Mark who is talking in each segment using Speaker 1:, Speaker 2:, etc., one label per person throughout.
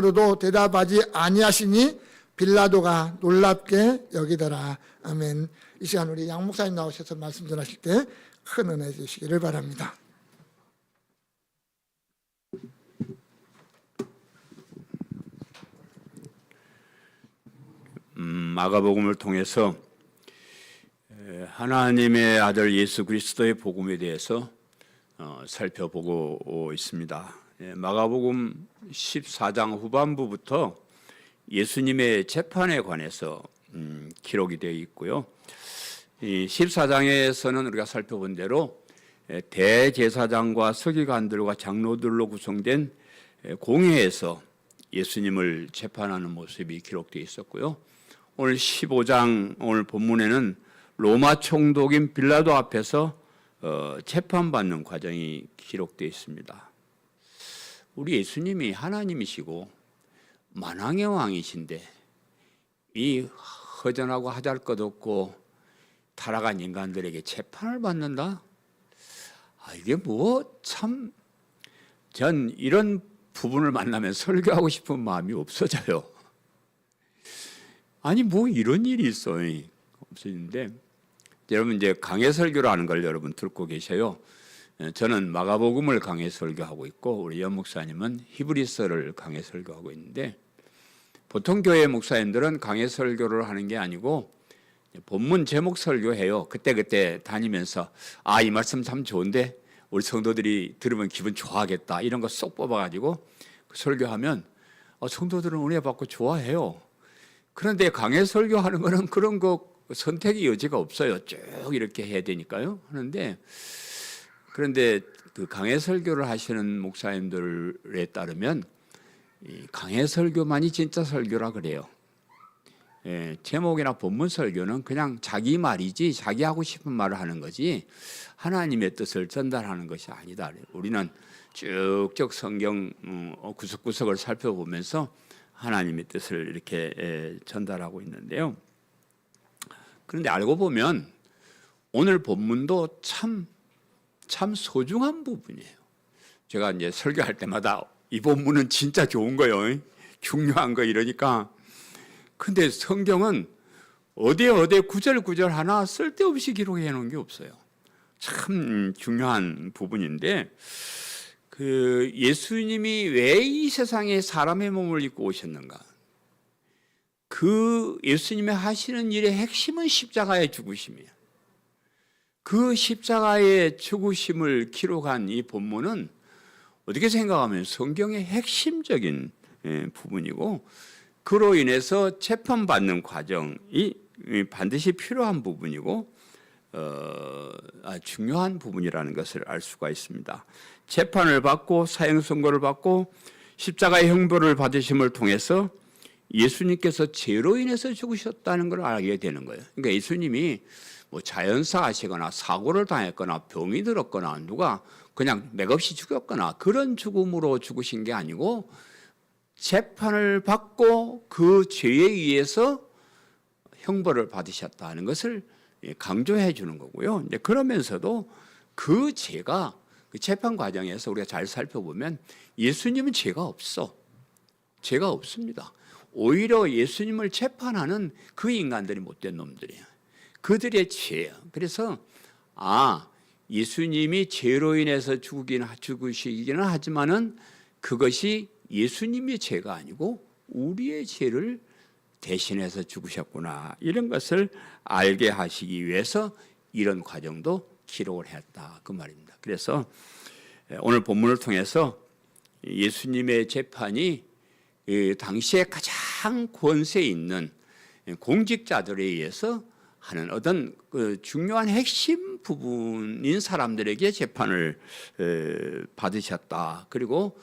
Speaker 1: 로도 대답하지 아니하시니 빌라도가 놀랍게 여기더라. 아멘. 이 시간 우리 양 목사님 나오셔서 말씀 전하실 때 큰 은혜 주시기를 바랍니다.
Speaker 2: 마가복음을 통해서 하나님의 아들 예수 그리스도의 복음에 대해서 살펴보고 있습니다. 마가복음 14장 후반부부터 예수님의 재판에 관해서 기록이 되어 있고요. 이 14장에서는 우리가 살펴본 대로 대제사장과 서기관들과 장로들로 구성된 공회에서 예수님을 재판하는 모습이 기록되어 있었고요. 오늘 15장 오늘 본문에는 로마 총독인 빌라도 앞에서 재판받는 과정이 기록되어 있습니다. 우리 예수님이 하나님이시고 만왕의 왕이신데 이 허전하고 하잘것없고 타락한 인간들에게 재판을 받는다? 이게 참 전 이런 부분을 만나면 설교하고 싶은 마음이 없어져요. 아니 이런 일이 있어요. 없어지는데 여러분 이제 강해 설교를 하는 걸 여러분 듣고 계셔요. 저는 마가복음을 강해 설교하고 있고 우리 연 목사님은 히브리서를 강해 설교하고 있는데 보통 교회 목사님들은 강해 설교를 하는 게 아니고 본문 제목 설교해요. 그때 다니면서 이 말씀 참 좋은데 우리 성도들이 들으면 기분 좋아하겠다 이런 거 쏙 뽑아가지고 설교하면 성도들은 은혜 받고 좋아해요. 그런데 강해 설교하는 거는 그런 거 선택의 여지가 없어요. 쭉 이렇게 해야 되니까요. 그런데 그 강해 설교를 하시는 목사님들에 따르면 이 강해 설교만이 진짜 설교라 그래요. 제목이나 본문 설교는 그냥 자기 말이지 자기 하고 싶은 말을 하는 거지 하나님의 뜻을 전달하는 것이 아니다. 우리는 쭉쭉 성경 구석구석을 살펴보면서 하나님의 뜻을 이렇게 전달하고 있는데요. 그런데 알고 보면 오늘 본문도 참 소중한 부분이에요. 제가 이제 설교할 때마다 이 본문은 진짜 좋은 거예요. 중요한 거 이러니까. 근데 성경은 어디에 구절 하나 쓸데없이 기록해 놓은 게 없어요. 참 중요한 부분인데 그 예수님이 왜 이 세상에 사람의 몸을 입고 오셨는가? 그 예수님의 하시는 일의 핵심은 십자가의 죽으심이에요. 그 십자가의 죽으심을 기록한 이 본문은 어떻게 생각하면 성경의 핵심적인 부분이고 그로 인해서 재판받는 과정이 반드시 필요한 부분이고 중요한 부분이라는 것을 알 수가 있습니다. 재판을 받고 사형 선고를 받고 십자가의 형벌을 받으심을 통해서 예수님께서 죄로 인해서 죽으셨다는 걸 알게 되는 거예요. 그러니까 예수님이 자연사하시거나 사고를 당했거나 병이 들었거나 누가 그냥 맥없이 죽였거나 그런 죽음으로 죽으신 게 아니고 재판을 받고 그 죄에 의해서 형벌을 받으셨다는 것을 강조해 주는 거고요. 이제 그러면서도 그 죄가 그 재판 과정에서 우리가 잘 살펴보면 예수님은 죄가 없습니다. 오히려 예수님을 재판하는 그 인간들이 못된 놈들이에요. 그들의 죄예요. 그래서 예수님이 죄로 인해서 죽으시기는 하지만은 그것이 예수님의 죄가 아니고 우리의 죄를 대신해서 죽으셨구나. 이런 것을 알게 하시기 위해서 이런 과정도 기록을 했다. 그 말입니다. 그래서 오늘 본문을 통해서 예수님의 재판이 당시에 가장 권세 있는 공직자들에 의해서 하는 어떤 중요한 핵심 부분인 사람들에게 재판을 받으셨다. 그리고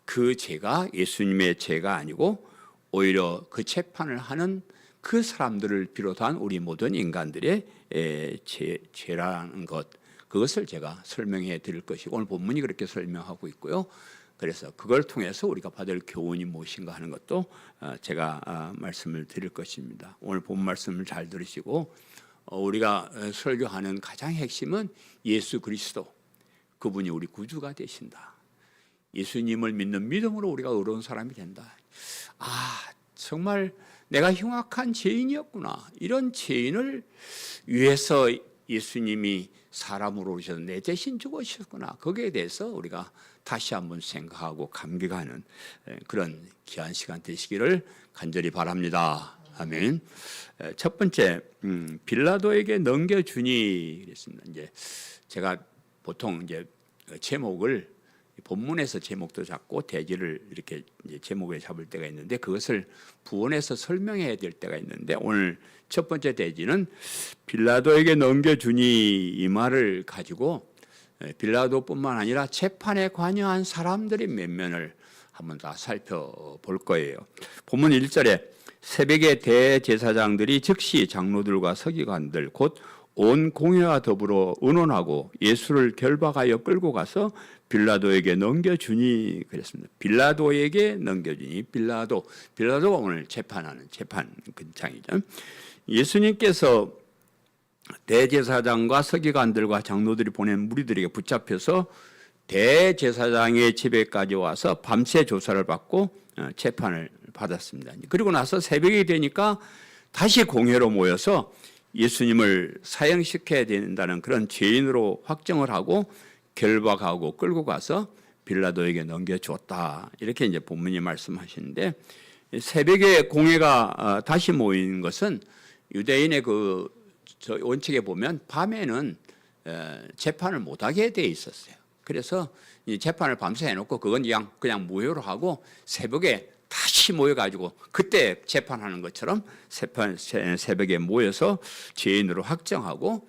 Speaker 2: 그 죄가 예수님의 죄가 아니고 오히려 그 재판을 하는 그 사람들을 비롯한 우리 모든 인간들의 죄라는 것, 그것을 제가 설명해 드릴 것이고 오늘 본문이 그렇게 설명하고 있고요. 그래서 그걸 통해서 우리가 받을 교훈이 무엇인가 하는 것도 제가 말씀을 드릴 것입니다. 오늘 본 말씀을 잘 들으시고 우리가 설교하는 가장 핵심은 예수 그리스도, 그분이 우리 구주가 되신다. 예수님을 믿는 믿음으로 우리가 의로운 사람이 된다. 정말 내가 흉악한 죄인이었구나. 이런 죄인을 위해서 예수님이 사람으로 오셔서 내 대신 죽으셨구나. 거기에 대해서 우리가 다시 한번 생각하고 감격하는 그런 귀한 시간 되시기를 간절히 바랍니다. 아멘. 첫 번째, 빌라도에게 넘겨주니 그랬습니다. 이제 제가 보통 이제 제목을 본문에서 제목도 잡고 대지를 이렇게 이제 제목에 잡을 때가 있는데 그것을 부언해서 설명해야 될 때가 있는데 오늘 첫 번째 대지는 빌라도에게 넘겨주니 이 말을 가지고 빌라도뿐만 아니라 재판에 관여한 사람들의 면면을 한번 다 살펴볼 거예요. 본문 1절에 새벽에 대제사장들이 즉시 장로들과 서기관들 곧 온 공회와 더불어 의논하고 예수를 결박하여 끌고 가서 빌라도에게 넘겨주니 그랬습니다. 빌라도에게 넘겨주니 빌라도가 오늘 재판하는 재판장이죠. 예수님께서 대제사장과 서기관들과 장로들이 보낸 무리들에게 붙잡혀서 대제사장의 집에까지 와서 밤새 조사를 받고 재판을 받았습니다. 그리고 나서 새벽이 되니까 다시 공회로 모여서 예수님을 사형시켜야 된다는 그런 죄인으로 확정을 하고 결박하고 끌고 가서 빌라도에게 넘겨줬다. 이렇게 이제 본문이 말씀하시는데 새벽에 공회가 다시 모인 것은 유대인의 그 원칙에 보면 밤에는 재판을 못하게 돼 있었어요. 그래서 이 재판을 밤새 해놓고 그건 그냥 무효로 하고 새벽에 다시 모여가지고 그때 재판하는 것처럼 새벽에 모여서 죄인으로 확정하고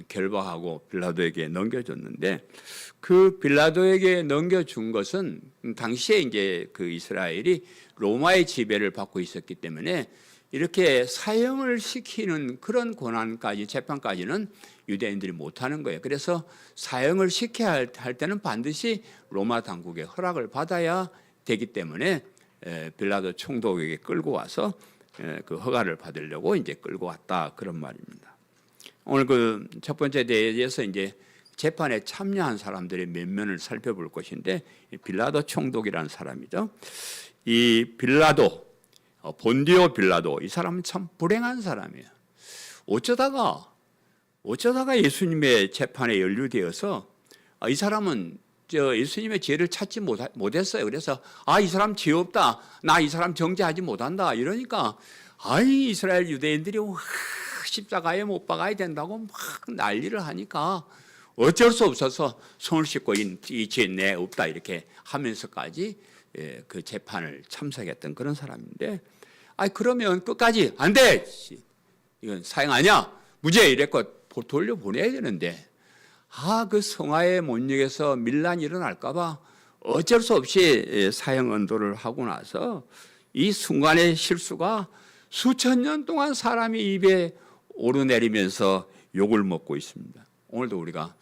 Speaker 2: 결박하고 빌라도에게 넘겨줬는데 그 빌라도에게 넘겨준 것은 당시에 이제 그 이스라엘이 로마의 지배를 받고 있었기 때문에 이렇게 사형을 시키는 그런 권한까지 재판까지는 유대인들이 못하는 거예요. 그래서 사형을 시켜야 할 때는 반드시 로마 당국의 허락을 받아야 되기 때문에 빌라도 총독에게 끌고 와서 그 허가를 받으려고 이제 끌고 왔다 그런 말입니다. 오늘 그 첫 번째 대회에서 이제 재판에 참여한 사람들의 면면을 살펴볼 것인데 빌라도 총독이라는 사람이죠. 이 빌라도 본디오 빌라도 이 사람은 참 불행한 사람이에요. 어쩌다가 예수님의 재판에 연루되어서 이 사람은 예수님의 죄를 찾지 못했어요. 그래서 이 사람 죄 없다. 나 이 사람 정죄하지 못한다. 이러니까 이스라엘 유대인들이 십자가에 못 박아야 된다고 막 난리를 하니까 어쩔 수 없어서 손을 씻고 이 죄 내 없다 이렇게 하면서까지 그 재판을 참석했던 그런 사람인데 그러면 끝까지 안 돼. 이건 사형 아니야. 무죄 이랬고 돌려보내야 되는데 그 성화에 못 이겨서 밀란이 일어날까 봐 어쩔 수 없이 사형 언도를 하고 나서 이 순간의 실수가 수천 년 동안 사람이 입에 오르내리면서 욕을 먹고 있습니다. 오늘도 우리가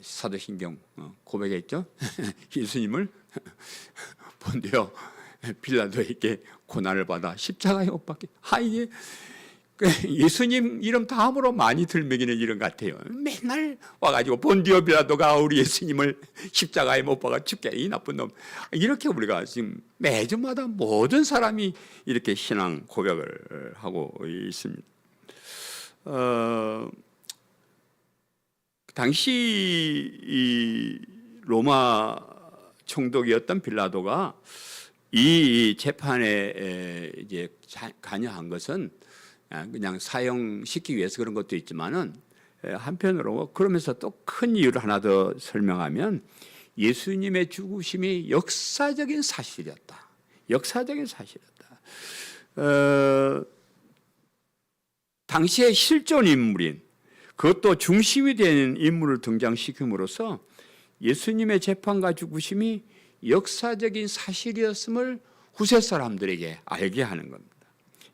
Speaker 2: 사도신경 고백했죠. 예수님을 본디오 빌라도에게 고난을 받아 십자가에 못 박게. 이게 예수님 이름 다음으로 많이 들먹이는 이름 같아요. 맨날 와가지고 본디오 빌라도가 우리 예수님을 십자가에 못 박아 죽게 이 나쁜 놈. 이렇게 우리가 지금 매주마다 모든 사람이 이렇게 신앙 고백을 하고 있습니다. 당시 이 로마 총독이었던 빌라도가 이 재판에 이제 관여한 것은 그냥 사형시키기 위해서 그런 것도 있지만은 한편으로 그러면서 또 큰 이유를 하나 더 설명하면 예수님의 죽으심이 역사적인 사실이었다. 역사적인 사실이었다. 당시의 실존 인물인 그것도 중심이 되는 인물을 등장시킴으로써 예수님의 재판과 죽으심이 역사적인 사실이었음을 후세 사람들에게 알게 하는 겁니다.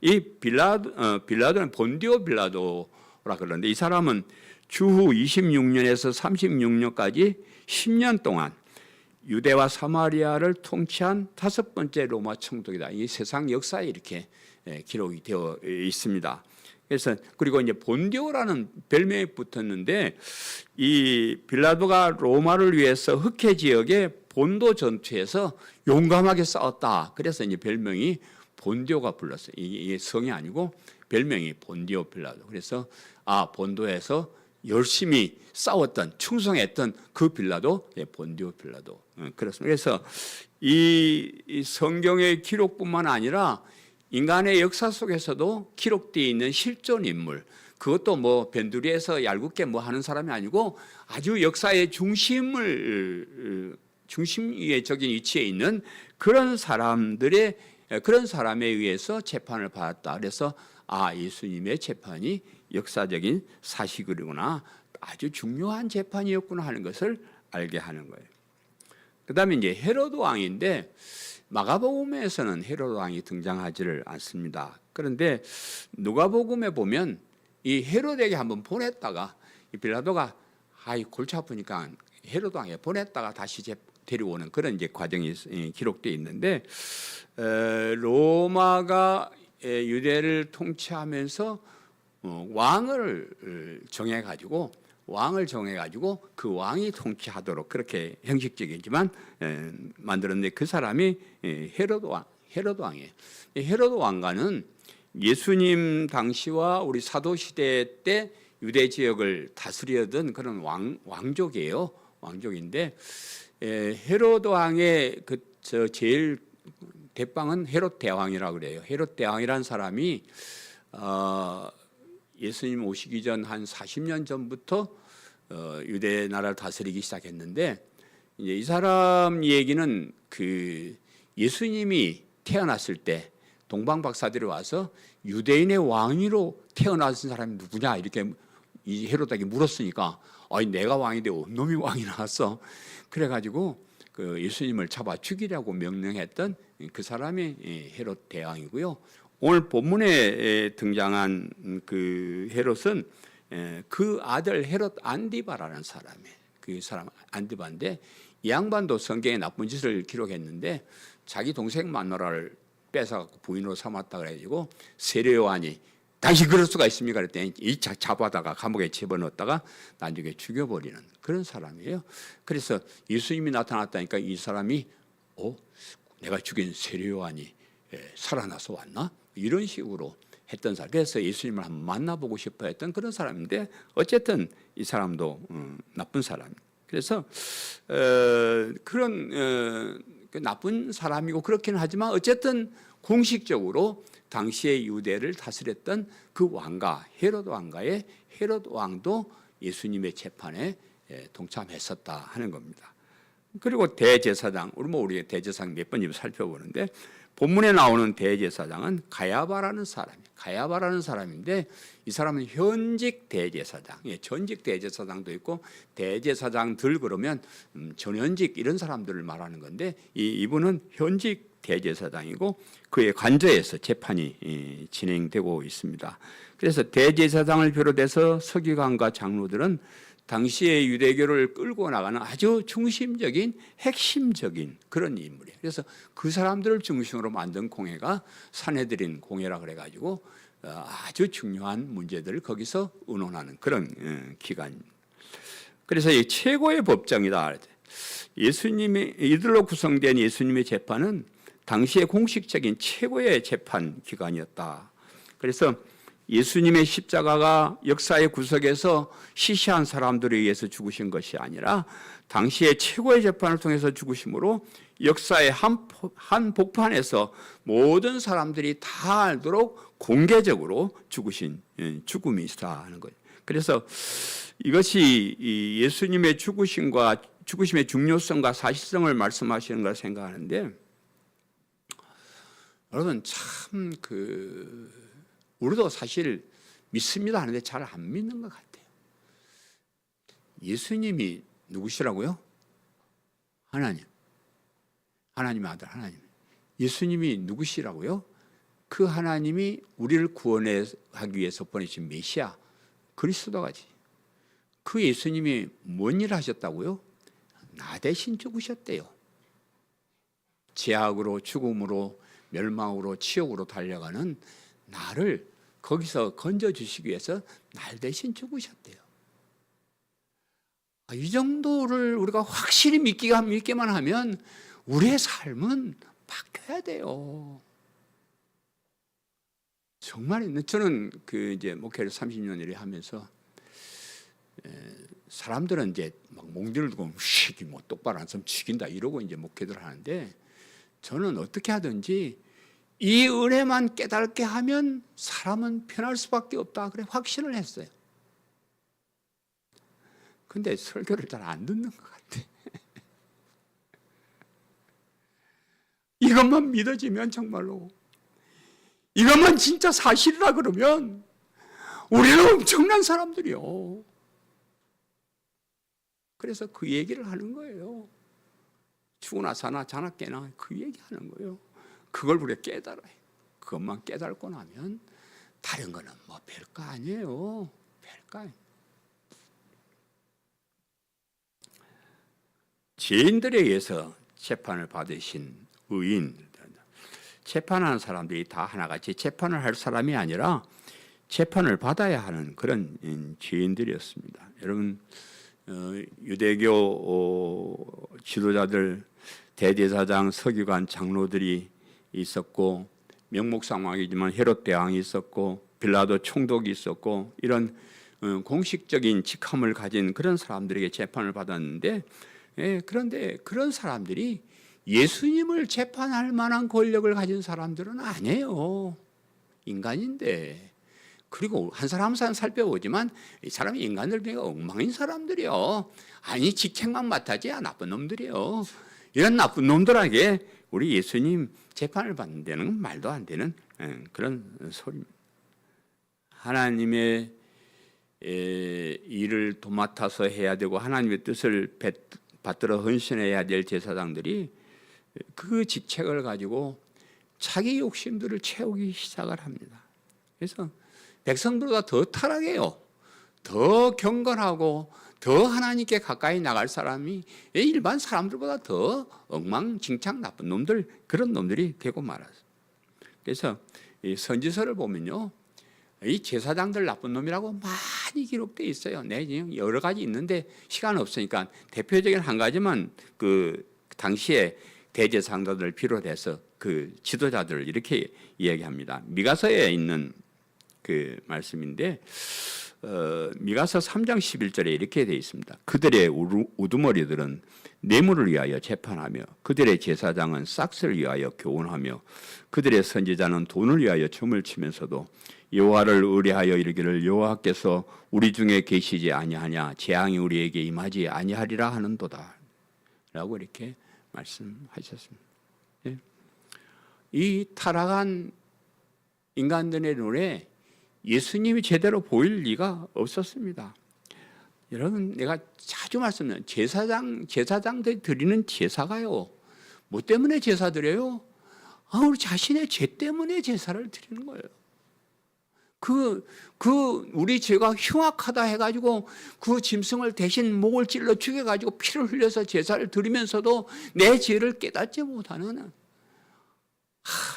Speaker 2: 이 빌라도는 본디오 빌라도라 그러는데 이 사람은 주후 26년에서 36년까지 10년 동안 유대와 사마리아를 통치한 5번째 로마 총독이다. 이 세상 역사에 이렇게 기록이 되어 있습니다. 그래서 그리고 이제 본디오라는 별명이 붙었는데 이 빌라도가 로마를 위해서 흑해 지역의 본도 전투에서 용감하게 싸웠다. 그래서 이제 별명이 본디오가 불렀어요. 이게 성이 아니고 별명이 본디오 빌라도. 그래서 본도에서 열심히 싸웠던 충성했던 그 빌라도 본디오 빌라도 그렇습니다. 그래서 이 성경의 기록뿐만 아니라 인간의 역사 속에서도 기록되어 있는 실존 인물, 그것도 뭐 변두리에서 얄궂게 뭐 하는 사람이 아니고 아주 역사의 중심적인 위치에 있는 그런 사람에 의해서 재판을 받았다. 그래서 예수님의 재판이 역사적인 사실이구나, 아주 중요한 재판이었구나 하는 것을 알게 하는 거예요. 그다음에 이제 헤로드 왕인데 마가복음에서는 헤로드 왕이 등장하지를 않습니다. 그런데 누가복음에 보면 이 헤로드에게 한번 보냈다가 이 빌라도가 골치 아프니까 헤로드 왕에 보냈다가 다시 데려오는 그런 이제 과정이 기록되어 있는데, 로마가 유대를 통치하면서 왕을 정해가지고 그 왕이 통치하도록 그렇게 형식적이지만 만들었는데, 그 사람이 헤로드 왕이에요. 헤로드 왕가는 예수님 당시와 우리 사도 시대 때 유대 지역을 다스리던 그런 왕족이에요. 왕족인데 헤로드 왕의 제일 대빵은 헤롯 대왕이라고 그래요. 헤롯 대왕이라는 사람이 예수님 오시기 전 한 40년 전부터 유대 나라를 다스리기 시작했는데, 이제 이 사람 얘기는 예수님이 태어났을 때 동방 박사들이 와서 유대인의 왕위로 태어나신 사람이 누구냐 이렇게 이 헤롯에게 물었으니까 내가 왕인데 놈이 왕이 나왔어. 그래가지고 예수님을 잡아 죽이려고 명령했던 그 사람이 헤롯 대왕이고요. 오늘 본문에 등장한 그 헤롯은 그 아들 헤롯 안디바라는 사람이에요. 그 사람 안디바인데, 이 양반도 성경에 나쁜 짓을 기록했는데 자기 동생 마누라를 뺏어갖고 부인으로 삼았다 그래가지고 세례요한이 당신 그럴 수가 있습니까? 그랬더니 잡아다가 감옥에 집어넣었다가 나중에 죽여버리는 그런 사람이에요. 그래서 예수님이 나타났다니까 이 사람이 내가 죽인 세례요한이 살아나서 왔나? 이런 식으로 했던 사람. 그래서 예수님을 한번 만나보고 싶어 했던 그런 사람인데, 어쨌든 이 사람도 나쁜 사람이에요. 그래서 그런 나쁜 사람이고 그렇기는 하지만 어쨌든 공식적으로 당시의 유대를 다스렸던 그 왕가 헤로드 왕가의 헤로드 왕도 예수님의 재판에 동참했었다 하는 겁니다. 그리고 대제사장, 우리 대제사장 몇 번 살펴보는데, 본문에 나오는 대제사장은 가야바라는 사람인데, 이 사람은 현직 대제사장, 전직 대제사장도 있고 대제사장들 그러면 전현직 이런 사람들을 말하는 건데, 이분은 현직 대제사장이고 그의 관저에서 재판이 진행되고 있습니다. 그래서 대제사장을 비롯해서 서기관과 장로들은 당시의 유대교를 끌고 나가는 아주 중심적인 핵심적인 그런 인물이에요. 그래서 그 사람들을 중심으로 만든 공회가 산헤드린 공회라 그래가지고 아주 중요한 문제들을 거기서 의논하는 그런 기관입니다. 그래서 이 최고의 법정이다. 이들로 구성된 예수님의 재판은 당시의 공식적인 최고의 재판 기관이었다. 그래서 예수님의 십자가가 역사의 구석에서 시시한 사람들에 의해서 죽으신 것이 아니라 당시의 최고의 재판을 통해서 죽으심으로 역사의 한 복판에서 모든 사람들이 다 알도록 공개적으로 죽으신 죽음이시다 하는 거예요. 그래서 이것이 예수님의 죽으심의 중요성과 사실성을 말씀하시는 걸 생각하는데, 여러분 참 우리도 사실 믿습니다 하는데 잘 안 믿는 것 같아요. 예수님이 누구시라고요? 하나님의 아들 하나님. 예수님이 누구시라고요? 그 하나님이 우리를 구원하기 위해서 보내신 메시아 그리스도가지. 그 예수님이 뭔 일을 하셨다고요? 나 대신 죽으셨대요. 죄악으로 죽음으로 멸망으로 치욕으로 달려가는 나를 거기서 건져주시기 위해서 날 대신 죽으셨대요. 이 정도를 우리가 확실히 믿기만 하면 우리의 삶은 바뀌어야 돼요. 정말 저는 그 이제 목회를 30년 이래 하면서 사람들은 이제 막 몽디를 두고 시기 뭐 똑바로 안 서면 죽인다 이러고 이제 목회들 하는데 저는 어떻게 하든지 이 은혜만 깨닫게 하면 사람은 변할 수밖에 없다 그래 확신을 했어요. 근데 설교를 잘 안 듣는 것 같아. 이것만 믿어지면 정말로 이것만 진짜 사실이라 그러면 우리는 엄청난 사람들이요. 그래서 그 얘기를 하는 거예요. 죽으나 사나 자나 깨나 그 얘기하는 거예요. 그걸 우리가 깨달아요. 그것만 깨달고 나면 다른 거는 뭐 별거 아니에요. 별거 아니에요. 죄인들에 의해서 재판을 받으신 의인, 재판하는 사람들이 다 하나같이 재판을 할 사람이 아니라 재판을 받아야 하는 그런 죄인들이었습니다. 여러분 유대교 지도자들 대제사장, 서기관, 장로들이 있었고 명목상왕이지만 헤롯 대왕이 있었고 빌라도 총독이 있었고 이런 공식적인 직함을 가진 그런 사람들에게 재판을 받았는데 그런데 그런 사람들이 예수님을 재판할 만한 권력을 가진 사람들은 아니에요. 인간인데. 그리고 한 사람 한 사람 살펴보지만 이 사람이 인간들 중에 엉망인 사람들이요. 아니 직책만 맡아지 나쁜 놈들이요. 이런 나쁜 놈들에게 우리 예수님 재판을 받는 데는 말도 안 되는 그런 소리입니다. 하나님의 일을 도맡아서 해야 되고 하나님의 뜻을 받들어 헌신해야 될 제사장들이 그 직책을 가지고 자기 욕심들을 채우기 시작을 합니다. 그래서 백성들보다 더 타락해요. 더 경건하고 더 하나님께 가까이 나갈 사람이 일반 사람들보다 더 엉망진창 나쁜 놈들 그런 놈들이 되고 말았어요. 그래서 이 선지서를 보면요. 이 제사장들 나쁜 놈이라고 많이 기록되어 있어요. 여러 가지 있는데 시간 없으니까 대표적인 한 가지만 그 당시에 대제사장들을 비롯해서 그 지도자들을 이렇게 이야기합니다. 미가서에 있는 그 말씀인데 미가서 3장 11절에 이렇게 되어 있습니다. 그들의 우두머리들은 뇌물을 위하여 재판하며 그들의 제사장은 싹스를 위하여 교훈하며 그들의 선지자는 돈을 위하여 춤을 추면서도 여호와를 의뢰하여 이르기를 여호와께서 우리 중에 계시지 아니하냐 재앙이 우리에게 임하지 아니하리라 하는도다 라고 이렇게 말씀하셨습니다. 예. 이 타락한 인간들의 눈에 예수님이 제대로 보일 리가 없었습니다. 여러분 내가 자주 말씀드려요. 제사장들이 드리는 제사가요. 뭐 때문에 제사 드려요? 우리 자신의 죄 때문에 제사를 드리는 거예요. 우리 죄가 흉악하다 해가지고 그 짐승을 대신 목을 찔러 죽여가지고 피를 흘려서 제사를 드리면서도 내 죄를 깨닫지 못하는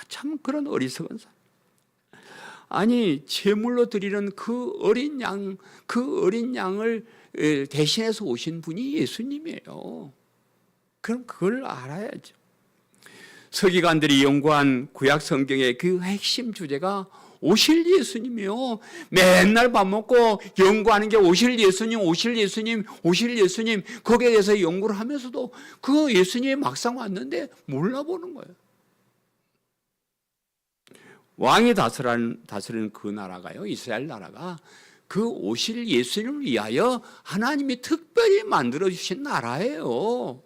Speaker 2: 참 그런 어리석은 사람. 아니 제물로 드리는 그 어린 양을 대신해서 오신 분이 예수님이에요. 그럼 그걸 알아야죠. 서기관들이 연구한 구약 성경의 그 핵심 주제가 오실 예수님이요. 맨날 밥 먹고 연구하는 게 오실 예수님 거기에 대해서 연구를 하면서도 그 예수님이 막상 왔는데 몰라보는 거예요. 왕이 다스리는 그 나라가요, 이스라엘 나라가 그 오실 예수님을 위하여 하나님이 특별히 만들어주신 나라예요.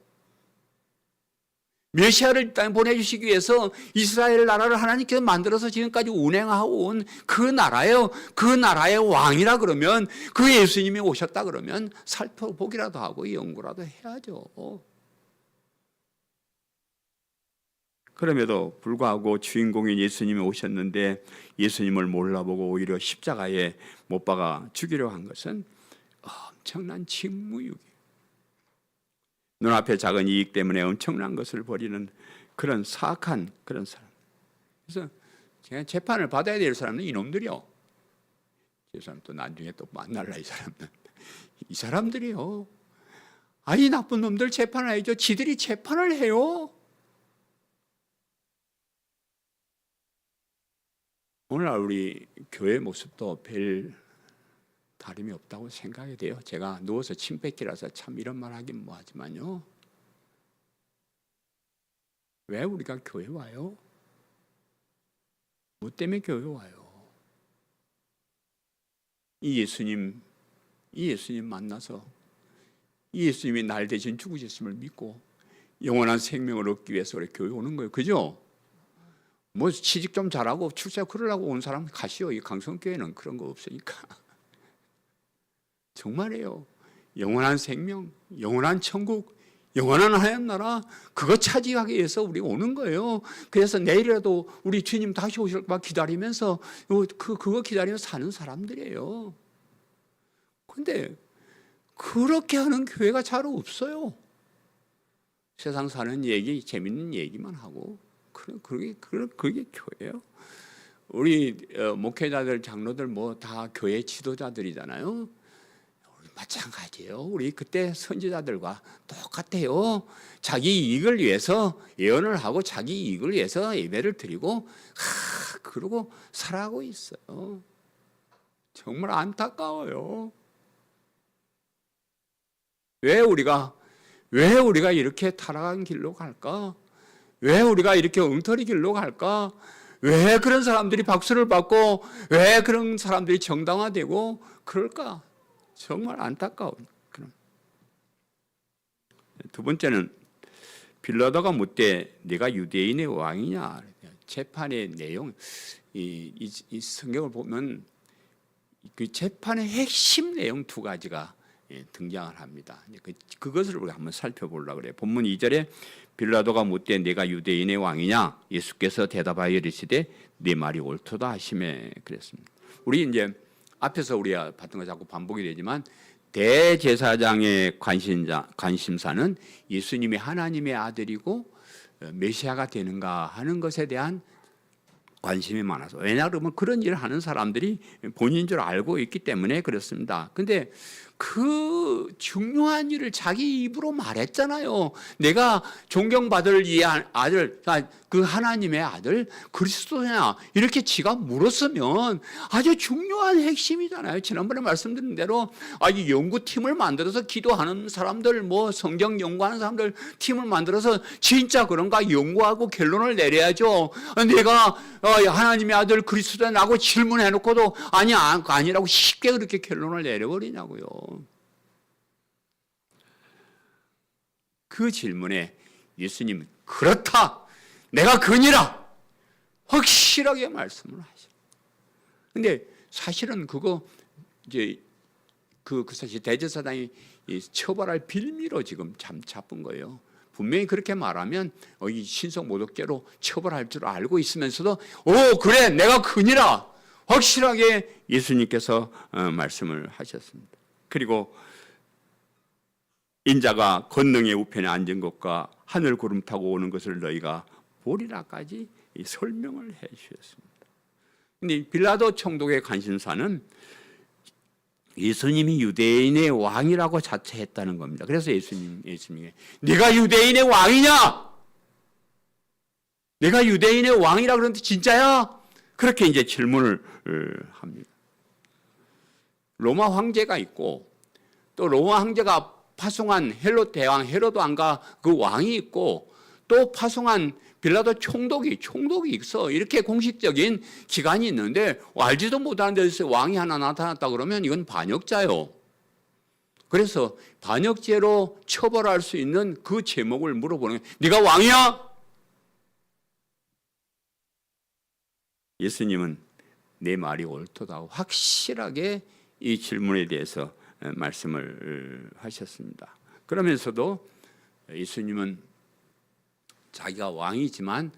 Speaker 2: 메시아를 보내주시기 위해서 이스라엘 나라를 하나님께서 만들어서 지금까지 운행하고 온 그 나라예요. 그 나라의 왕이라 그러면 그 예수님이 오셨다 그러면 살펴보기라도 하고 연구라도 해야죠. 그럼에도 불구하고 주인공인 예수님이 오셨는데 예수님을 몰라보고 오히려 십자가에 못 박아 죽이려 한 것은 엄청난 직무유기예요. 눈앞에 작은 이익 때문에 엄청난 것을 버리는 그런 사악한 그런 사람. 그래서 제가 재판을 받아야 될 사람은 이놈들이요. 이 사람 또 나중에 또 만날라 이 사람들. 이 사람들이요. 이 나쁜 놈들 재판해야죠. 지들이 재판을 해요. 오늘날 우리 교회 모습도 별 다름이 없다고 생각이 돼요. 제가 누워서 침 뱉기라서 참 이런 말 하긴 뭐하지만요. 왜 우리가 교회 와요? 뭐 때문에 교회 와요? 이 예수님 만나서 이 예수님이 날 대신 죽으셨음을 믿고 영원한 생명을 얻기 위해서 우리 교회 오는 거예요. 그죠? 뭐 취직 좀 잘하고 출세 그러려고 온 사람 가시오. 이 강성교회는 그런 거 없으니까. 정말이에요. 영원한 생명, 영원한 천국, 영원한 하나님 나라 그거 차지하기 위해서 우리 오는 거예요. 그래서 내일이라도 우리 주님 다시 오실까 기다리면서 그거 기다리면서 사는 사람들이에요. 그런데 그렇게 하는 교회가 잘 없어요. 세상 사는 얘기, 재밌는 얘기만 하고 그게 교회예요. 우리 목회자들, 장로들 뭐 다 교회 지도자들이잖아요. 마찬가지예요. 우리 그때 선지자들과 똑같아요. 자기 이익을 위해서 예언을 하고 자기 이익을 위해서 예배를 드리고 그러고 살아가고 있어요. 정말 안타까워요. 왜 우리가 이렇게 타락한 길로 갈까? 왜 우리가 이렇게 엉터리 길로 갈까? 왜 그런 사람들이 박수를 받고 왜 그런 사람들이 정당화되고 그럴까? 정말 안타까워. 두 번째는 빌라도가 묻되 네가 유대인의 왕이냐? 재판의 내용, 이 성경을 보면 그 재판의 핵심 내용 두 가지가 등장을 합니다. 그것을 우리가 한번 살펴보려고 그래요. 본문 2절에 빌라도가 묻되 네가 유대인의 왕이냐? 예수께서 대답하여 이르시되 네 말이 옳도다 하시매 그랬습니다. 우리 이제 앞에서 우리가 봤던 거 자꾸 반복이 되지만 대제사장의 관심사는 예수님이 하나님의 아들이고 메시아가 되는가 하는 것에 대한 관심이 많아서. 왜냐 그러면 그런 일을 하는 사람들이 본인인 줄 알고 있기 때문에 그렇습니다. 근데 그 중요한 일을 자기 입으로 말했잖아요. 내가 존경받을 이 아들, 그 하나님의 아들 그리스도냐 이렇게 지가 물었으면 아주 중요한 핵심이잖아요. 지난번에 말씀드린 대로 이 연구팀을 만들어서 기도하는 사람들, 뭐 성경 연구하는 사람들 팀을 만들어서 진짜 그런가 연구하고 결론을 내려야죠. 내가 하나님의 아들 그리스도냐고 질문해놓고도 아니라고 쉽게 그렇게 결론을 내려버리냐고요. 그 질문에 예수님은 그렇다. 내가 그니라. 확실하게 말씀을 하셔. 근데 사실은 그거 이제 그 사실 대제사장이 처벌할 빌미로 지금 참 잡은 거예요. 분명히 그렇게 말하면 이 신성 모독죄로 처벌할 줄 알고 있으면서도 그래 내가 그니라. 확실하게 예수님께서 말씀을 하셨습니다. 그리고 인자가 권능의 우편에 앉은 것과 하늘 구름 타고 오는 것을 너희가 보리라까지 설명을 해 주셨습니다. 근데 빌라도 총독의 관심사는 예수님이 유대인의 왕이라고 자처했다는 겁니다. 그래서 예수님이 네가 유대인의 왕이냐? 내가 유대인의 왕이라 그러는데 진짜야? 그렇게 이제 질문을 합니다. 로마 황제가 있고 또 로마 황제가 파송한 헬롯 대왕 헤로도 왕과 그 왕이 있고 또 파송한 빌라도 총독이 있어. 이렇게 공식적인 기관이 있는데 알지도 못하는 데서 왕이 하나 나타났다 그러면 이건 반역자요. 그래서 반역죄로 처벌할 수 있는 그 제목을 물어보는 거예요. 네가 왕이야? 예수님은 내 말이 옳도다. 확실하게 이 질문에 대해서 말씀을 하셨습니다. 그러면서도 예수님은 자기가 왕이지만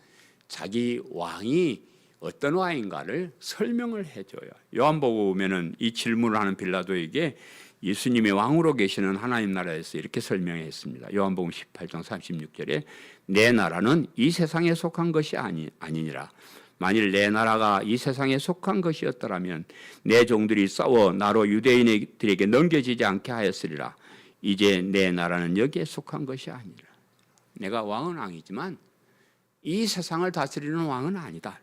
Speaker 2: 자기 왕이 어떤 왕인가를 설명을 해줘요. 요한복음에는 이 질문을 하는 빌라도에게 예수님의 왕으로 계시는 하나님 나라에서 이렇게 설명했습니다. 요한복음 18장 36절에 내 나라는 이 세상에 속한 것이 아니니라. 만일 내 나라가 이 세상에 속한 것이었더라면 내 종들이 싸워 나로 유대인들에게 넘겨지지 않게 하였으리라. 이제 내 나라는 여기에 속한 것이 아니라. 내가 왕은 왕이지만 이 세상을 다스리는 왕은 아니다.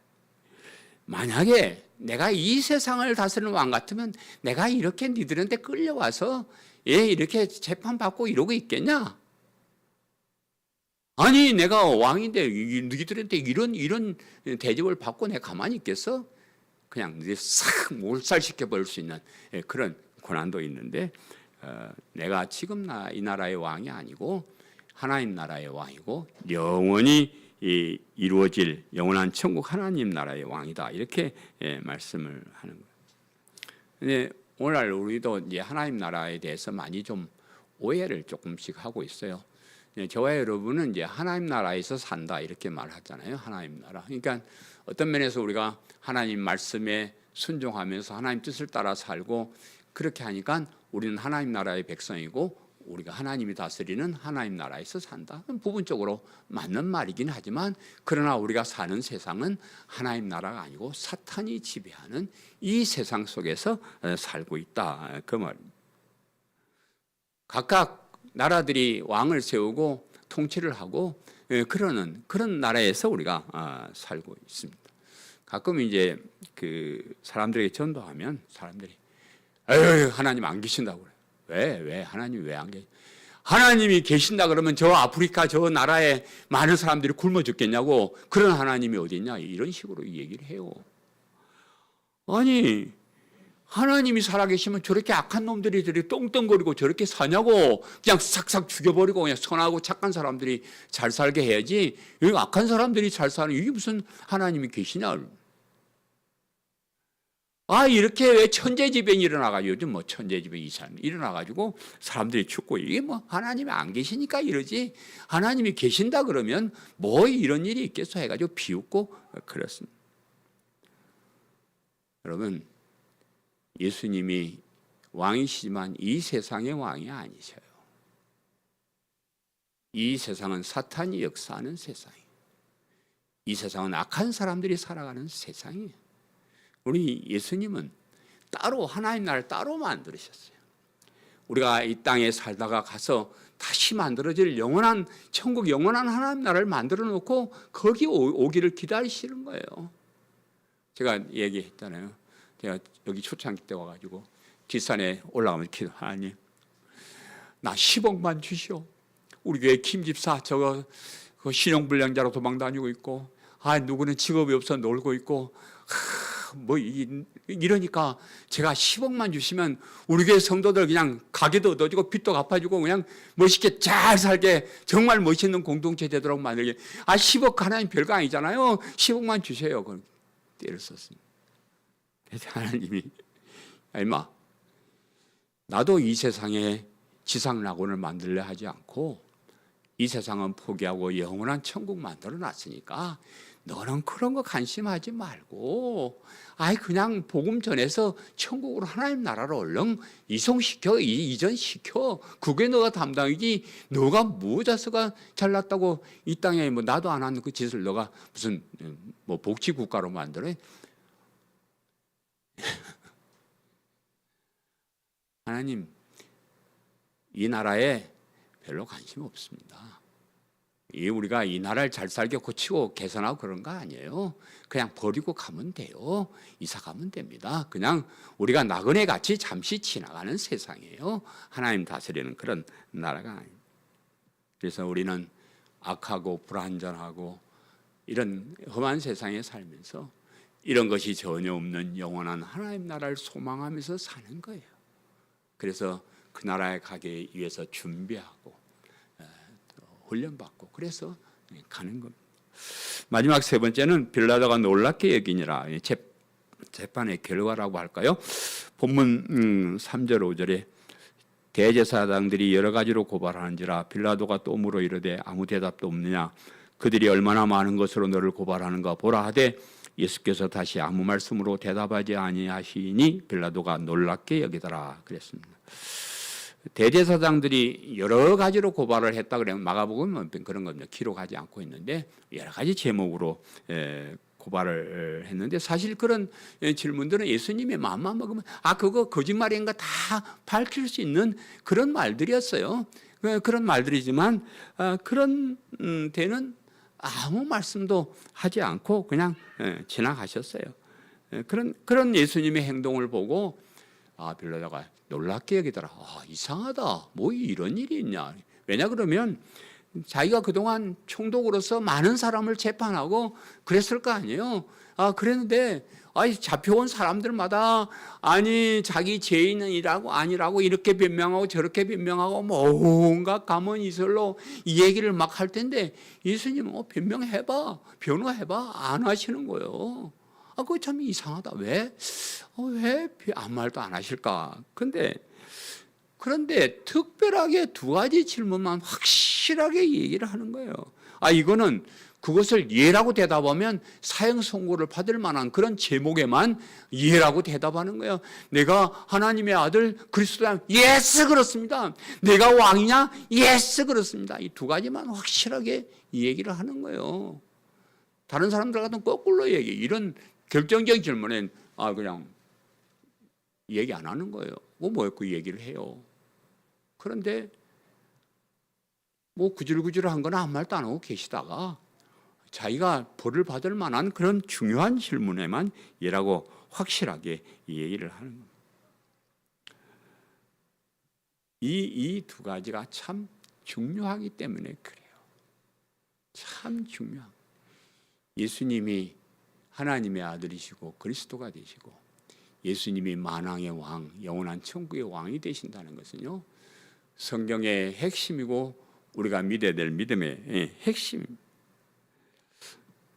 Speaker 2: 만약에 내가 이 세상을 다스리는 왕 같으면 내가 이렇게 니들한테 끌려와서 이렇게 재판받고 이러고 있겠냐? 아니 내가 왕인데 너희들한테 이런 대접을 받고 내가 가만히 있겠어? 그냥 싹 몰살시켜 버릴 수 있는 그런 고난도 있는데 내가 지금 이 나라의 왕이 아니고 하나님 나라의 왕이고 영원히 이루어질 영원한 천국 하나님 나라의 왕이다 이렇게 말씀을 하는 거예요. 근데 오늘날 우리도 이제 하나님 나라에 대해서 많이 좀 오해를 조금씩 하고 있어요. 저와 여러분은 이제 하나님 나라에서 산다 이렇게 말하잖아요. 하나님 나라. 그러니까 어떤 면에서 우리가 하나님 말씀에 순종하면서 하나님 뜻을 따라 살고 그렇게 하니까 우리는 하나님 나라의 백성이고 우리가 하나님이 다스리는 하나님 나라에서 산다. 부분적으로 맞는 말이긴 하지만 그러나 우리가 사는 세상은 하나님 나라가 아니고 사탄이 지배하는 이 세상 속에서 살고 있다. 그 말입니다. 각각 나라들이 왕을 세우고 통치를 하고 그러는 그런 나라에서 우리가 살고 있습니다. 가끔 이제 그 사람들에게 전도하면 사람들이 에휴 하나님 안 계신다고 그래요. 왜 하나님 왜 안 계시? 하나님이 계신다 그러면 저 아프리카 저 나라에 많은 사람들이 굶어 죽겠냐고 그런 하나님이 어디 있냐 이런 식으로 얘기를 해요. 아니 하나님이 살아계시면 저렇게 악한 놈들이 똥똥거리고 저렇게 사냐고 그냥 싹싹 죽여버리고 그냥 선하고 착한 사람들이 잘 살게 해야지 여기 악한 사람들이 잘 사는 이게 무슨 하나님이 계시냐. 이렇게 왜 천재지변이 일어나가지고 요즘 뭐 천재지변 이상 일어나가지고 사람들이 죽고 이게 뭐 하나님이 안 계시니까 이러지 하나님이 계신다 그러면 뭐 이런 일이 있겠어 해가지고 비웃고 그렇습니다. 여러분 예수님이 왕이시지만 이 세상의 왕이 아니셔요. 이 세상은 사탄이 역사하는 세상이에요. 이 세상은 악한 사람들이 살아가는 세상이에요. 우리 예수님은 따로 하나님 나라를 따로 만들으셨어요. 우리가 이 땅에 살다가 가서 다시 만들어질 영원한 천국 영원한 하나님 나라를 만들어 놓고 거기 오기를 기다리시는 거예요. 제가 얘기했잖아요. 제가 여기 초창기 때 와가지고 뒷산에 올라가면 기도 하나님 나 10억만 주시오. 우리 교회 김 집사 저거 신용불량자로 도망다니고 있고 누구는 직업이 없어 놀고 있고 뭐 이러니까 제가 10억만 주시면 우리 교회 성도들 그냥 가게도 얻어주고 빚도 갚아주고 그냥 멋있게 잘 살게 정말 멋있는 공동체 되도록 만들게 10억 하나님 별거 아니잖아요. 10억만 주세요. 그럼 때를 썼습니다. 그래서 하나님이 임마 나도 이 세상에 지상낙원을 만들려 하지 않고 이 세상은 포기하고 영원한 천국 만들어 놨으니까 너는 그런 거 관심하지 말고 그냥 복음 전해서 천국으로 하나님 나라로 얼른 이송시켜 이전시켜 그게 너가 담당이지 너가 무자서가 잘났다고 이 땅에 뭐 나도 안 하는 그 짓을 너가 무슨 뭐 복지국가로 만들어. 하나님 이 나라에 별로 관심 없습니다. 우리가 이 나라를 잘 살게 고치고 개선하고 그런 거 아니에요. 그냥 버리고 가면 돼요. 이사 가면 됩니다. 그냥 우리가 나그네 같이 잠시 지나가는 세상이에요. 하나님 다스리는 그런 나라가 아니에요. 그래서 우리는 악하고 불안전하고 이런 험한 세상에 살면서 이런 것이 전혀 없는 영원한 하나님 나라를 소망하면서 사는 거예요. 그래서 그 나라에 가기 위해서 준비하고 훈련받고 그래서 가는 겁니다. 마지막 세 번째는 빌라도가 놀랍게 여기니라. 재판의 결과라고 할까요? 본문 3절 5절에 대제사장들이 여러 가지로 고발하는지라 빌라도가 또 물어 이르되 아무 대답도 없느냐 그들이 얼마나 많은 것으로 너를 고발하는가 보라 하되 예수께서 다시 아무 말씀으로 대답하지 아니하시니 빌라도가 놀랍게 여기더라 그랬습니다. 대제사장들이 여러 가지로 고발을 했다 그러면 마가복음은 그런 겁니다. 기록하지 않고 있는데 여러 가지 제목으로 고발을 했는데 사실 그런 질문들은 예수님의 마음만 먹으면 그거 거짓말인가 다 밝힐 수 있는 그런 말들이었어요. 그런 말들이지만 그런 데는 아무 말씀도 하지 않고 그냥 지나가셨어요. 그런 예수님의 행동을 보고 빌라도가 놀랍게 여기더라. 이상하다. 뭐 이런 일이 있냐. 왜냐 그러면 자기가 그동안 총독으로서 많은 사람을 재판하고 그랬을 거 아니에요. 그랬는데 잡혀온 사람들마다 자기 죄인이라고 아니라고 이렇게 변명하고 저렇게 변명하고 뭐 온갖 가문이설로 이 얘기를 막 할 텐데 예수님은 변명해봐, 변호해봐 안 하시는 거예요. 그거 참 이상하다. 왜 아무 말도 안 하실까? 그런데 특별하게 두 가지 질문만 확실하게 얘기를 하는 거예요. 이거는 그것을 예라고 대답하면 사형 선고를 받을 만한 그런 제목에만 예라고 대답하는 거예요. 내가 하나님의 아들 그리스도다. 예스 그렇습니다. 내가 왕이냐? 예스 그렇습니다. 이 두 가지만 확실하게 얘기를 하는 거예요. 다른 사람들 같은 거꾸로 이런 결정적인 질문엔 그냥 얘기 안 하는 거예요. 그 얘기를 해요. 그런데 구질구질한 건 아무 말도 안 하고 계시다가 자기가 벌을 받을 만한 그런 중요한 질문에만 예라고 확실하게 이 얘기를 하는 겁니다. 이 두 가지가 참 중요하기 때문에 그래요. 참 중요한. 예수님이 하나님의 아들이시고 그리스도가 되시고 예수님이 만왕의 왕, 영원한 천국의 왕이 되신다는 것은요, 성경의 핵심이고 우리가 믿어야 될 믿음의 핵심입니다.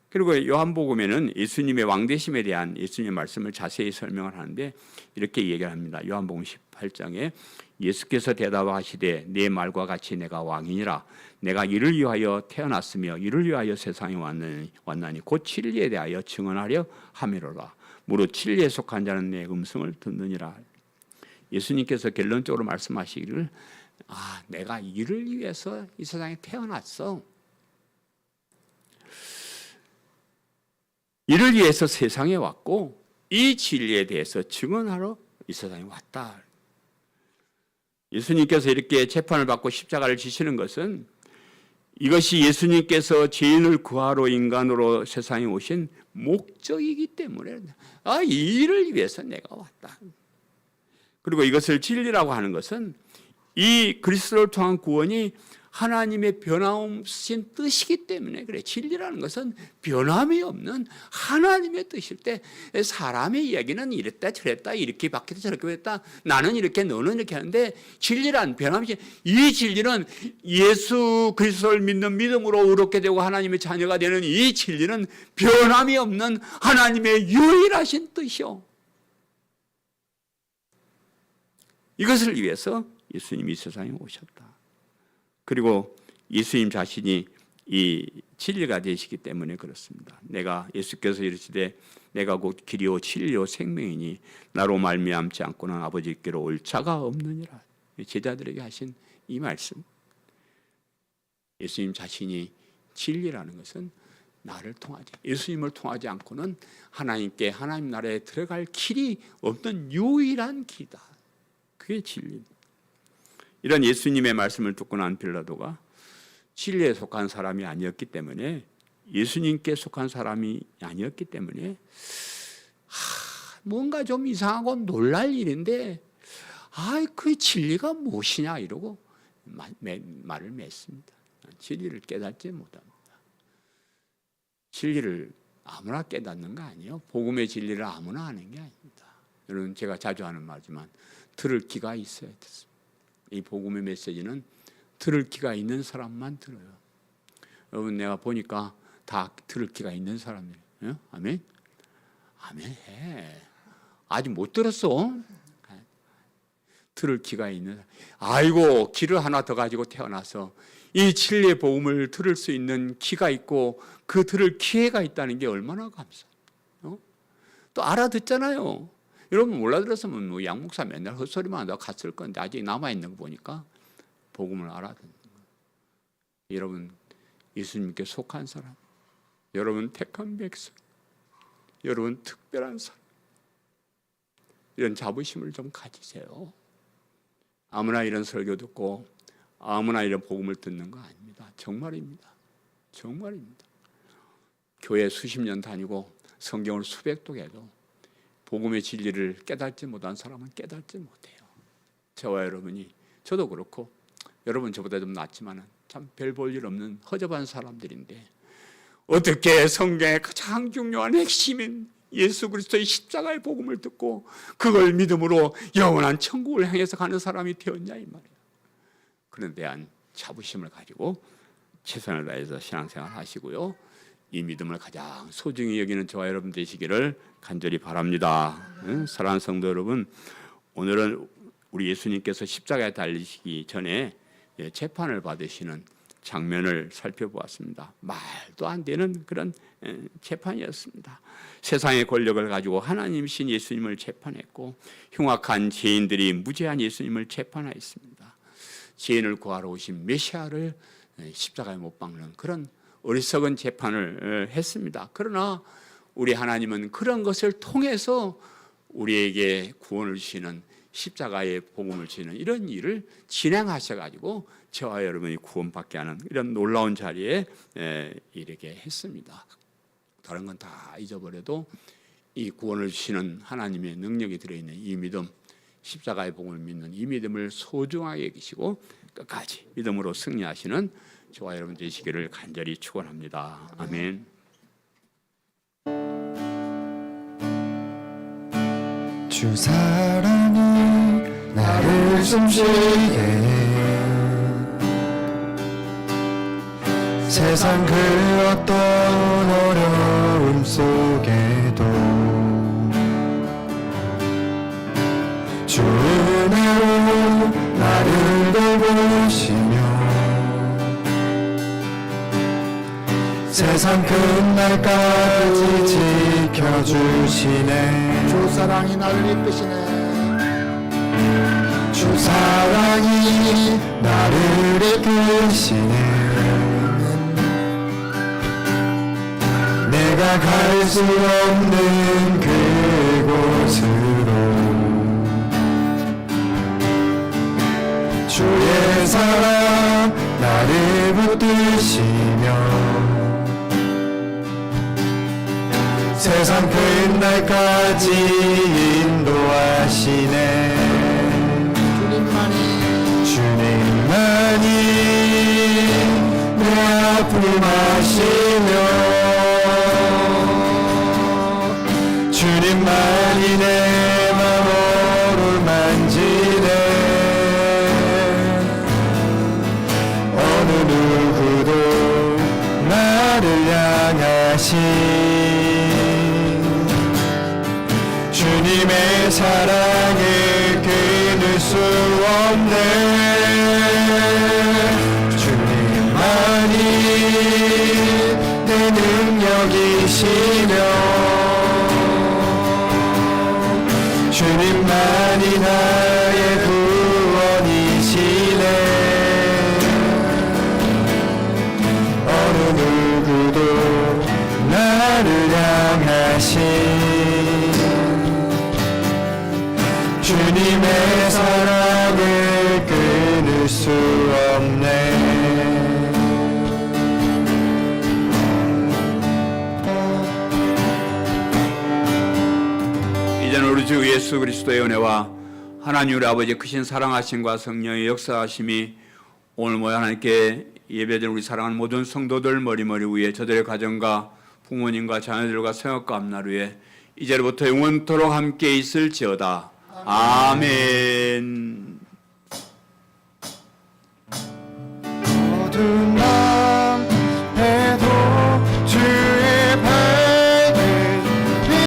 Speaker 2: 그리고 요한복음에는 예수님의 왕되심에 대한 예수님의 말씀을 자세히 설명을 하는데 이렇게 얘기를 합니다. 요한복음 18장에 예수께서 대답하시되 내 말과 같이 내가 왕이니라. 내가 이를 위하여 태어났으며 이를 위하여 세상에 왔나니 곧 진리에 대하여 증언하려 함이로라. 무릇 진리에 속한 자는 내 음성을 듣느니라. 예수님께서 결론적으로 말씀하시기를 내가 이를 위해서 이 세상에 태어났어. 이를 위해서 세상에 왔고 이 진리에 대해서 증언하러 이 세상에 왔다. 예수님께서 이렇게 재판을 받고 십자가를 지시는 것은 이것이 예수님께서 죄인을 구하러 인간으로 세상에 오신 목적이기 때문에 이 일을 위해서 내가 왔다. 그리고 이것을 진리라고 하는 것은 이 그리스도를 통한 구원이 하나님의 변함없으신 뜻이기 때문에 그래. 진리라는 것은 변함이 없는 하나님의 뜻일 때 사람의 이야기는 이랬다 저랬다 이렇게 바뀌었다 저렇게 됐다 나는 이렇게 너는 이렇게 하는데 진리란 변함이 이 진리는 예수 그리스도를 믿는 믿음으로 의롭게 되고 하나님의 자녀가 되는 이 진리는 변함이 없는 하나님의 유일하신 뜻이요. 이것을 위해서 예수님이 이 세상에 오셨다. 그리고 예수님 자신이 이 진리가 되시기 때문에 그렇습니다. 예수께서 이르시되 내가 곧 길이요 진리요 생명이니 나로 말미암지 않고는 아버지께로 올 자가 없느니라. 제자들에게 하신 이 말씀. 예수님 자신이 진리라는 것은 예수님을 통하지 않고는 하나님께 하나님 나라에 들어갈 길이 없는 유일한 길이다. 그게 진리입니다. 이런 예수님의 말씀을 듣고 난 빌라도가 진리에 속한 사람이 아니었기 때문에 예수님께 속한 사람이 아니었기 때문에 뭔가 좀 이상하고 놀랄 일인데 그 진리가 무엇이냐 이러고 말을 맺습니다. 진리를 깨닫지 못합니다. 진리를 아무나 깨닫는 거 아니에요. 복음의 진리를 아무나 아는 게 아닙니다. 여러분 제가 자주 하는 말이지만 들을 귀가 있어야 됐습니다. 이 복음의 메시지는 들을 귀가 있는 사람만 들어요. 여러분 내가 보니까 다 들을 귀가 있는 사람이에요. 아멘? 아멘 해. 아직 못 들었어. 들을 귀가 있는 아이고 귀를 하나 더 가지고 태어나서 이 진리의 복음을 들을 수 있는 귀가 있고 그 들을 기회가 있다는 게 얼마나 감사해요. 또 알아듣잖아요. 여러분 몰라들었으면 양 목사 맨날 헛소리만 하다가 갔을 건데 아직 남아있는 거 보니까 복음을 알아듣는 거예요. 여러분 예수님께 속한 사람, 여러분 택한 백성, 여러분 특별한 사람, 이런 자부심을 좀 가지세요. 아무나 이런 설교 듣고 아무나 이런 복음을 듣는 거 아닙니다. 정말입니다. 정말입니다. 교회 수십 년 다니고 성경을 수백 독 해도 복음의 진리를 깨닫지 못한 사람은 깨닫지 못해요. 저와 여러분이, 저도 그렇고 여러분 저보다 좀 낫지만 참 별 볼 일 없는 허접한 사람들인데 어떻게 성경의 가장 중요한 핵심인 예수 그리스도의 십자가의 복음을 듣고 그걸 믿음으로 영원한 천국을 향해서 가는 사람이 되었냐 이 말이에요. 그런 대한 자부심을 가지고 최선을 다해서 신앙생활 하시고요, 이 믿음을 가장 소중히 여기는 저와 여러분 되시기를 간절히 바랍니다. 사랑하는 성도 여러분, 오늘은 우리 예수님께서 십자가에 달리시기 전에 재판을 받으시는 장면을 살펴보았습니다. 말도 안 되는 그런 재판이었습니다. 세상의 권력을 가지고 하나님이신 예수님을 재판했고 흉악한 죄인들이 무죄한 예수님을 재판하였습니다. 죄인을 구하러 오신 메시아를 십자가에 못 박는 그런 어리석은 재판을 했습니다. 그러나 우리 하나님은 그런 것을 통해서 우리에게 구원을 주시는 십자가의 복음을 주시는 이런 일을 진행하셔가지고 저와 여러분이 구원받게 하는 이런 놀라운 자리에 이르게 했습니다. 다른 건 다 잊어버려도 이 구원을 주시는 하나님의 능력이 들어있는 이 믿음, 십자가의 복음을 믿는 이 믿음을 소중하게 여기시고 끝까지 믿음으로 승리하시는 저와 여러분 되시기를 간절히 축원합니다. 아멘.
Speaker 3: 주 사랑이 나를 숨쉬게 해. 세상 그 어떤 어려움 속에도 주 은혜로 나를 돌보시며 세상 끝날까지 지켜주시네.
Speaker 1: 주 사랑이 나를 이끄시네.
Speaker 3: 주 사랑이 나를 이끄시네. 내가 갈 수 없는 그곳으로 주의 사랑 나를 붙드시며 세상 끝날까지 인도하시네. 주님만이 내 아픔 아시며 주님만이 내 마음을 만지네. 어느 누구도 나를 향하신 주님의 사랑을 끊을 수 없네. 주님만이 내 능력이시며 주님만이 나의 구원이시네. 어느 누구도 나를 향하신 주님의 사랑을 끊을 수 없네.
Speaker 2: 이제는 우리 주 예수 그리스도의 은혜와 하나님 우리 아버지의 크신 사랑하심과 성령의 역사하심이 오늘 모여 하나님께 예배드리는 우리 사랑하는 모든 성도들 머리머리 위에 저들의 가정과 부모님과 자녀들과 생업과 앞날 위에 이제로부터 영원토록 함께 있을지어다. 아멘.